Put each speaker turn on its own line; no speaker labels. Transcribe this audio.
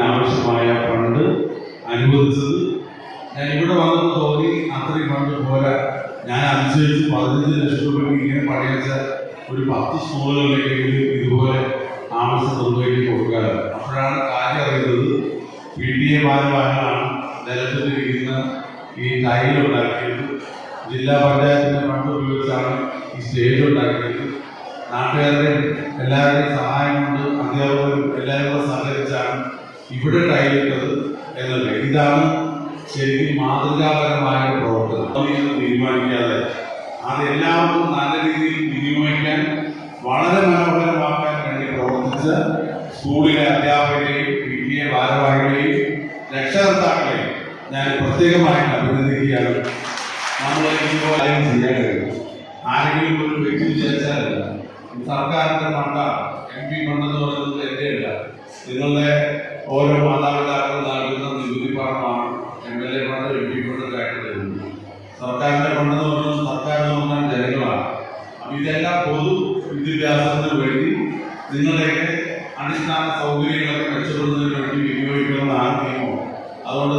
ആവശ്യമായ ഫണ്ട് അനുവദിച്ചത്. ഞാൻ ഇവിടെ വന്നപ്പോൾ തോന്നി അത്രയും ഫണ്ട് പോരാ, ഞാൻ അനുസരിച്ച് 15 ലക്ഷം രൂപയ്ക്ക് ഇങ്ങനെ പണിയിച്ച ഒരു 10 സ്കൂളുകളിലേക്കെങ്കിലും ഇതുപോലെ ആവശ്യം നിർവഹിച്ച് കൊടുക്കാറ്. അപ്പോഴാണ് കാര്യം അറിയുന്നത് PTA ഭാരവാഹികളാണ് നിലത്തിലിരിക്കുന്ന ഈ ടൈലുണ്ടാക്കിയത്, ജില്ലാ പഞ്ചായത്തിൻ്റെ ഫണ്ട് ഉപയോഗിച്ചാണ് ഈ സ്റ്റേജ് ഉണ്ടാക്കിയത്, നാട്ടുകാരുടെയും എല്ലാവരുടെയും സഹായം കൊണ്ട് അധ്യാപകരും എല്ലാവരും സഹകരിച്ചാണ് ഇവിടെ ടൈലിട്ടത് എന്നല്ലേ. ഇതാണ് ശരിക്കും മാതൃകാപരമായ പ്രവർത്തനം. തീരുമാനിക്കാതെ അത് എല്ലാവർക്കും നല്ല രീതിയിൽ വിനിയോഗിക്കാൻ വളരെ മനോഹരമാക്കാൻ വേണ്ടി പ്രവർത്തിച്ച സ്കൂളിലെ അധ്യാപകരെയും PTA ഭാരവാഹികളെയും രക്ഷകർത്താക്കളെയും ഞാൻ പ്രത്യേകമായിട്ട് അഭിനന്ദിക്കുകയാണ്. നമ്മൾ ഇതുപോലെ ചെയ്യാൻ കഴിയും. ആരെങ്കിലും ഒരു വ്യക്തി വിചാരിച്ചാലല്ല, സർക്കാരിൻ്റെ ഫണ്ടാണ്, MP ഫണ്ടെന്ന് പറയുന്നത് എൻ്റെയല്ല, നിങ്ങളുടെ ഓരോ മാതാപിതാക്കൾ നൽകുന്ന നികുതി പണമാണ് MLA ഫണ്ട് MP ഫണ്ടൊക്കെ ആയിട്ട് തരുന്നത്. സർക്കാരിൻ്റെ ഫണ്ടെന്ന് പറയുന്നത് സർക്കാർ നോക്കാൻ ജനങ്ങളാണ്. അപ്പം ഇതെല്ലാം പൊതു വിദ്യാഭ്യാസത്തിന് വേണ്ടി നിങ്ങളുടെയൊക്കെ അടിസ്ഥാന സൗകര്യങ്ങളൊക്കെ മെച്ചപ്പെടുന്നതിന് വേണ്ടി വിനിയോഗിക്കണമെന്നാണ് നിയമം. അതുകൊണ്ട്